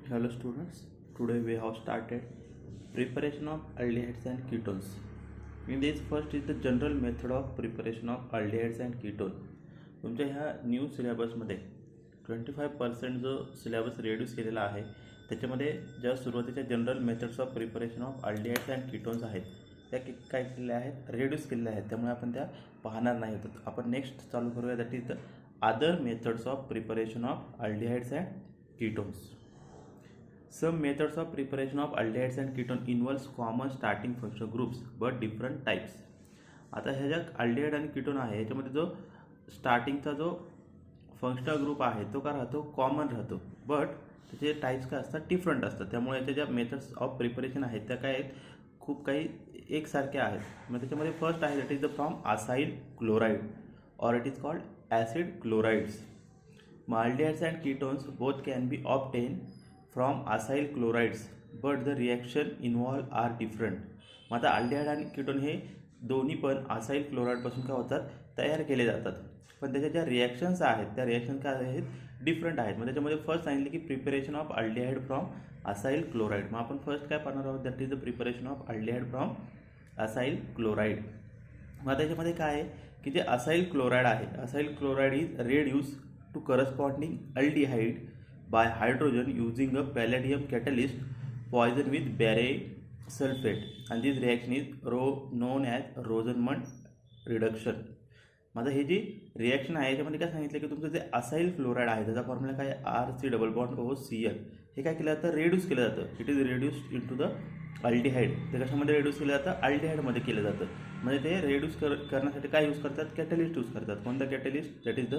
Hello students, today we have started preparation of aldehydes and ketones. In this first is the general method of preparation of aldehydes and ketone. तुमच्या ह्या new सिलेबसमध्ये 25% जो syllabus reduce केलेला आहे त्याच्यामध्ये ज्या सुरुवातीच्या general methods of preparation of aldehydes and ketones आहेत त्या काय केलेल्या आहेत, रिड्यूस केलेल्या आहेत, त्यामुळे आपण त्या पाहणार नाही होत. आपण नेक्स्ट चालू करूया, that is the other methods of preparation of aldehydes and ketones. Some methods of preparation of aldehydes and ketone involves common starting functional groups but different types. आता ह्या ज्या अल्डिहाइड आणि कीटोन आहे याच्यामध्ये जो स्टार्टिंगचा जो फंक्शनल ग्रुप आहे तो काय राहतो, कॉमन राहतो, बट त्याचे टाईप्स काय असतात, डिफरंट असतात. त्यामुळे याच्या ज्या मेथड्स ऑफ प्रिपरेशन आहेत त्या काय आहेत, खूप काही एकसारख्या आहेत. मग त्याच्यामध्ये फर्स्ट आहे that is the from acyl chloride or it is called acid chlorides. मग aldehydes and ketones both can be obtain from acyl chlorides but the reaction involve are different. मग आता अल्डिहाइड आणि कीटोन हे दोन्ही पण acyl क्लोराइडपासून काय होतात, तयार केले जातात, पण त्याच्या ज्या रिॲक्शन्स आहेत त्या रिॲक्शन काय आहेत, डिफरंट आहेत. मग त्याच्यामध्ये फर्स्ट सांगितले की preparation of aldehyde from acyl chloride. मग आपण फर्स्ट काय पाहणार आहोत, that is the preparation of aldehyde from acyl chloride. मग त्याच्यामध्ये काय आहे की जे असाइल क्लोराइड आहे, acyl chloride is reduce to corresponding aldehyde by hydrogen using a palladium catalyst poison with barium sulfate, and this reaction is known as Rosenmund reduction. माझा हे जी reaction आहे याच्यामध्ये काय सांगितलं की तुमचं जे असाइल क्लोराइड आहे त्याचा फॉर्म्युला काय, RC+OCl. हे काय केलं जातं, रेड्यूस केलं जातं. It is reduced into the aldehyde. ते कशामध्ये रेड्यूस केलं जातं, अल्डिहाइडमध्ये केलं जातं. म्हणजे ते रेड्यूस करण्यासाठी काय यूज करतात, कॅटलिस्ट यूज करतात. कोणतं catalyst, that is the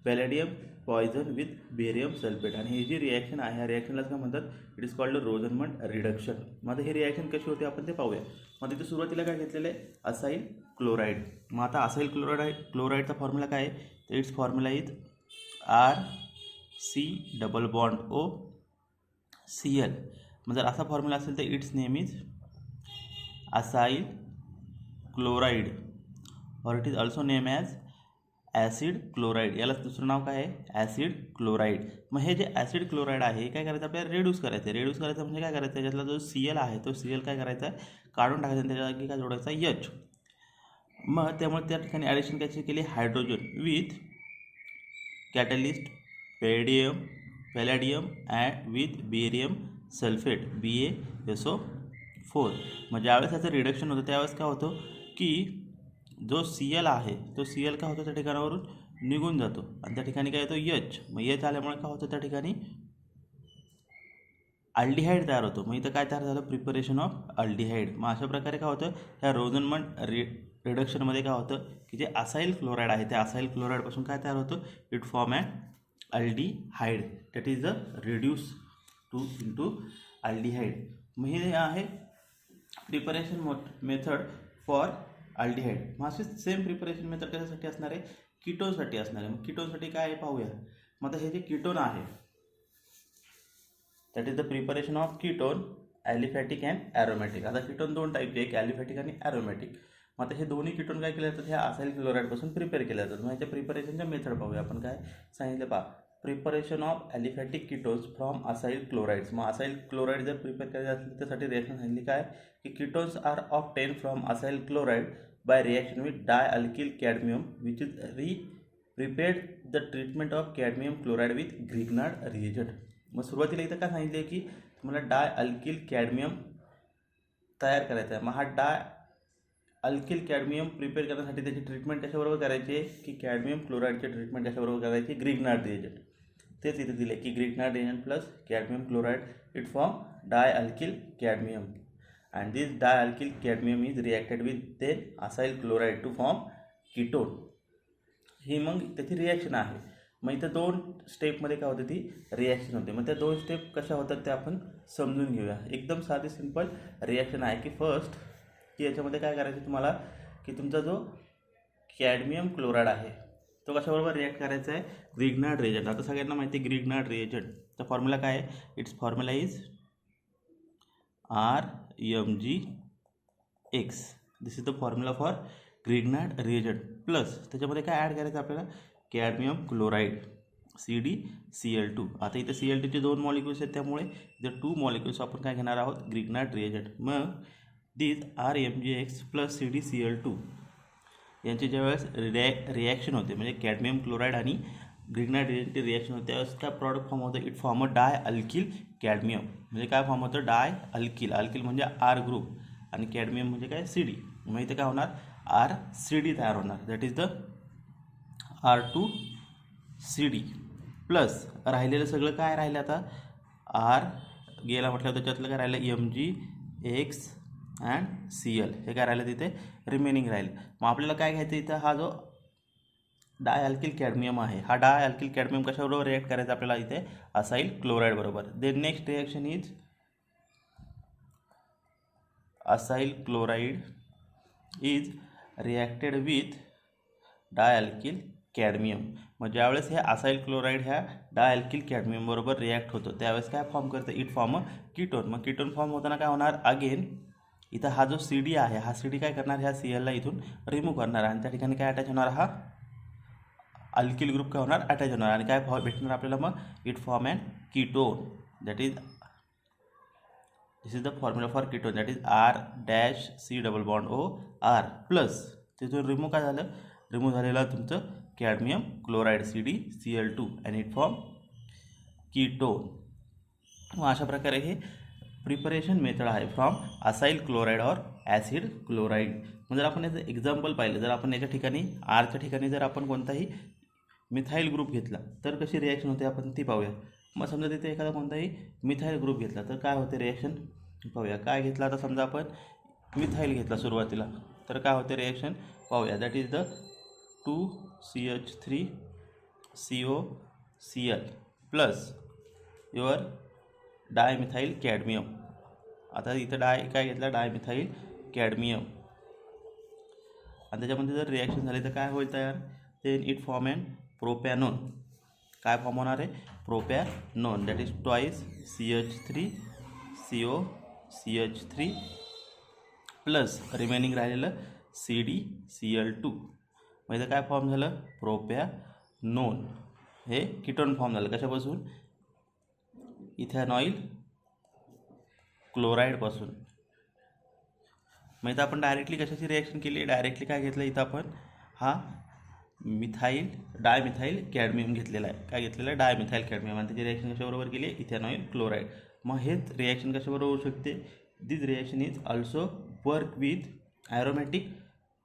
palladium poison with barium sulphate. आणि ही जी रिॲक्शन आहे ह्या रिॲक्शनलाच काय म्हणतात, it is called Rosenmund reduction. मग ही रिॲक्शन कशी होते आपण ते पाहूया. मग तिथे सुरुवातीला काय घेतलेलं आहे, असाइल क्लोराइड. मग आता असाइल क्लोराइडचा फॉर्म्युला काय आहे, तर इट्स फॉर्म्युला इज RC+OCl. मग जर असा फॉर्म्युला असेल तर it's name is acyl chloride और it is also name as acid chloride. याला दुसरं नाव काय आहे, ॲसिड क्लोराइड. मग हे जे ॲसिड क्लोराइड आहे हे काय करायचं, आपल्याला रेड्यूस करायचं. रेड्यूस करायचं म्हणजे काय करायचं, त्याच्यातला जो Cl आहे तो Cl काय करायचा आहे, काढून टाकायचा आणि त्याच्या जागी काय जोडायचा, H. मग त्यामुळे त्या ठिकाणी ॲडिशन कशी केली, hydrogen with catalyst palladium and with barium sulphate BaSO4. मग ज्यावेळेस त्याचं रिडक्शन होतं त्यावेळेस काय होतं की जो Cl आहे तो Cl काय होतो त्या ठिकाणावरून निघून जातो आणि त्या ठिकाणी काय येतो, H. मग H आल्यामुळे काय होतं, त्या ठिकाणी अल्डिहाइड तयार होतो. मग इथं काय तयार झालं, प्रिपरेशन ऑफ अल्डिहाइड. मग अशा प्रकारे काय होतं, ह्या रोझनमंड रिडक्शनमध्ये काय होतं की जे असाइल क्लोराइड आहे त्या असाइल क्लोराइडपासून काय तयार होतं, it form an aldehyde, that is the reduce into aldehyde. मग हे आहे प्रिपरेशन मेथड फॉर अल्डिहाइड. मग अशी सेम प्रिपरेशन मेथड कशासाठी असणार आहे, कीटोनसाठी असणार आहे. मग कीटोनसाठी काय आहे पाहूया. मग आता हे जे कीटोन आहे that is the preparation of ketone aliphatic and aromatic. आता कीटोन दोन टाईपचे, एक ॲलिफॅटिक आणि ॲरोमॅटिक. मग आता हे दोन्ही कीटोन काय केले जातात, ह्या असाइल क्लोराइडपासून प्रिपेअर केले जातात. मग ह्याच्या प्रिपरेशनच्या मेथड पाहूया आपण. काय सांगितलं पहा, preparation of aliphatic ketones from acyl chlorides. मग असाइल क्लोराइड जर प्रिपेअर करायचे असेल त्यासाठी रिॲक्शन सांगितली काय की ketones are obtain from acyl chloride by reaction with dialkyl cadmium which is prepared the treatment of cadmium chloride with Grignard reagent. मग सुरुवातीला इथं काय सांगितले की तुम्हाला डायअल्किल कॅडमियम तयार करायचा आहे. मग हा डायअल्किल कॅडमियम प्रिपेअर करण्यासाठी त्याची ट्रीटमेंट कशाबरोबर करायची आहे की कॅडमियम क्लोराइडची ट्रीटमेंट कशाबरोबर करायची, ग्रिग्नार्ड रिएजंट. तेच इथे दिले की Grignard reagent plus cadmium chloride it form dialkyl cadmium. And this dialkyl cadmium is reacted with then acyl chloride to form ketone. ही मग त्याची रिॲक्शन आहे. मग इथं दोन स्टेपमध्ये काय होते, ती रिॲक्शन होते. मग त्या दोन स्टेप कशा होतात ते आपण समजून घेऊया. एकदम साधी सिंपल रिॲक्शन आहे की फर्स्ट की याच्यामध्ये काय करायचं तुम्हाला की तुमचा जो कॅडमियम क्लोराइड आहे तो कशाबरोबर रिॲक्ट करायचा आहे, ग्रिग्नार्ड रिएजंट. आता सगळ्यांना माहिती आहे ग्रिग्नार्ड रिएजंटचा फॉर्म्युला काय आहे, it's formula is RMgX. This is the formula for Grignard reagent. Plus त्याच्यामध्ये काय ॲड करायचं आपल्याला, कॅडमियम क्लोराइड CdCl2. आता इथे Cl2चे 2 मॉलिक्युल्स आहेत, त्यामुळे इथे 2 मॉलिक्युल्स आपण काय घेणार आहोत, ग्रिग्नार्ड रिएजंट. मग दिस RMgX प्लस CdCl2 यांची ज्यावेळेस रिॲक्शन होते, म्हणजे कॅडमियम क्लोराईड आणि ग्रिग्नार्ड रिएजंटची रिॲक्शन होते, त्यावेळेस काय प्रॉडक्ट फॉर्म होतं, it form a di alkyl cadmium. म्हणजे काय फॉर्म होतं, डाय अल्किल. अल्किल म्हणजे R ग्रुप आणि कॅडमियम म्हणजे काय, CD. मग इथे काय होणार, RCD तयार होणार, that is the R2CD plus राहिलेलं सगळं काय राहिलं, आता R गेला म्हटलं त्याच्यातलं काय राहिलं, MgX अँड Cl हे काय राहिलं तिथे, रिमेनिंग राहिलं. मग आपल्याला काय घ्यायचं इथं, हा जो डाय अल्किल कॅडमियम आहे, हा डाय अल्किल कॅडमियम कशाबरोबर रिॲक्ट करायचा आपल्याला इथे, असाइल क्लोराईड बरोबर. Then next reaction is acyl chloride is reacted with di alkyl cadmium. मग ज्यावेळेस हे असाइल क्लोराईड ह्या डाय अल्किल कॅडमियम बरोबर रिॲक्ट होतो, त्यावेळेस काय फॉर्म करतं, इट फॉर्म अ कीटोन. मग कीटोन फॉर्म होताना काय होणार, अगेन इथं हा जो CD आहे, हा CD काय करणार, ह्या Clला इथून रिमूव्ह करणार आणि त्या ठिकाणी काय अटॅच होणार, हा अल्किल ग्रुप काय होणार, अटॅच होणार आणि काय भेटणार आपल्याला, मग it form and ketone. That is, this is the formula for ketone, that is R-C++OR plus तिथून रिमूव्ह काय झालं, रिमूव्ह झालेला तुमचं cadmium chloride CdCl2 and it form ketone. मग अशा प्रकारे हे प्रिपरेशन मेथड आहे फ्रॉम असाइल क्लोराईड और ॲसिड क्लोराईड. मग जर आपण याचं एक्झाम्पल पाहिलं, जर आपण याच्या ठिकाणी आरच्या ठिकाणी जर आपण कोणताही मिथाईल ग्रुप घेतला तर कशी रिॲक्शन होते आपण ती पाहूया. मग समजा तिथे एखादा कोणताही मिथाईल ग्रुप घेतला तर काय होते रिॲक्शन पाहूया. काय घेतला, आता समजा आपण मिथाईल घेतला सुरुवातीला, तर काय होते रिॲक्शन पाहूया. That is the 2CH3COCl plus your dimethyl cadmium. आता इथं काय घेतला, डायमिथाईल कॅडमियम आणि त्याच्यामध्ये जर रिॲक्शन झाली तर काय होईल तयार, then it form and propanone. काय फॉर्म होणार आहे, propanone. That is twice CH3COCH3 plus remaining राहिलेलं CdCl2. मग इथं काय फॉर्म झालं, प्रोपॅनोन. हे कीटोन फॉर्म झालं कशापासून, इथेनॉइल क्लोराईडपासून. मग इथं आपण डायरेक्टली कशाची रिॲक्शन केली, डायरेक्टली काय घेतलं, इथं आपण हा डायमिथाईल कॅडमियम घेतलेला आहे. काय घेतलेलं आहे, डायमिथाईल कॅडमियम आणि त्याची रिॲक्शन कशाबरोबर केली, इथेनॉइल क्लोराईड. मग हेच रिॲक्शन कशाबरोबर होऊ शकते, this reaction is also work with aromatic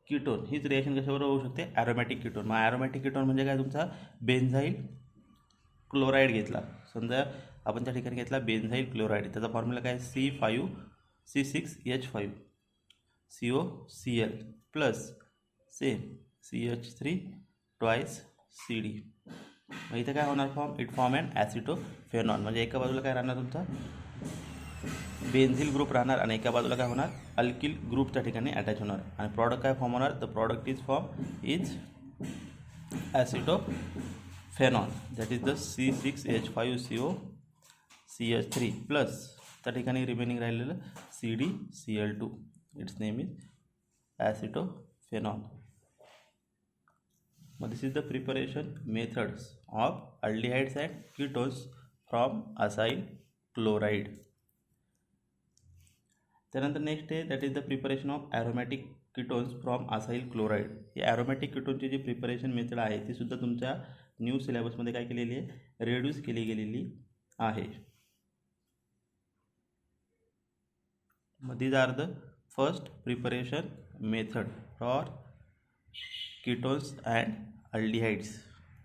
ketone. हीच रिॲक्शन कशाबरोबर होऊ शकते, ॲरोमॅटिक कीटोन. मग ॲरोमॅटिक कीटोन म्हणजे काय, तुमचा बेन्झाईल क्लोराईड घेतला, समजा आपण त्या ठिकाणी घेतला बेन्झाईल क्लोराईड, त्याचा फॉर्म्युला काय, C5C6H5 COCl plus same CH3 twice CD. मग इथे काय होणार फॉर्म, इट फॉर्म अँड ॲसिटोफेनॉन. म्हणजे एका बाजूला काय राहणार तुमचा बेन्झिल ग्रुप राहणार आणि एका बाजूला काय होणार, अल्किल ग्रुप त्या ठिकाणी अटॅच होणार आणि प्रॉडक्ट काय फॉर्म होणार, the product is acetophenone. That is the C6H5COCH3 plus त्या ठिकाणी रिमेनिंग राहिलेलं CdCl2. It's name is acetophenone. मग this is the preparation methods of aldehydes and ketones from acyl chloride. त्यानंतर नेक्स्ट आहे that is the preparation of aromatic ketones from acyl chloride. ही aromatic कीटोनची जी preparation method आहे ती सुद्धा तुमच्या न्यू सिलेबसमध्ये काय केलेली आहे, रेड्यूस केली गेलेली आहे. मग these are the first preparation method for ketones and aldehydes.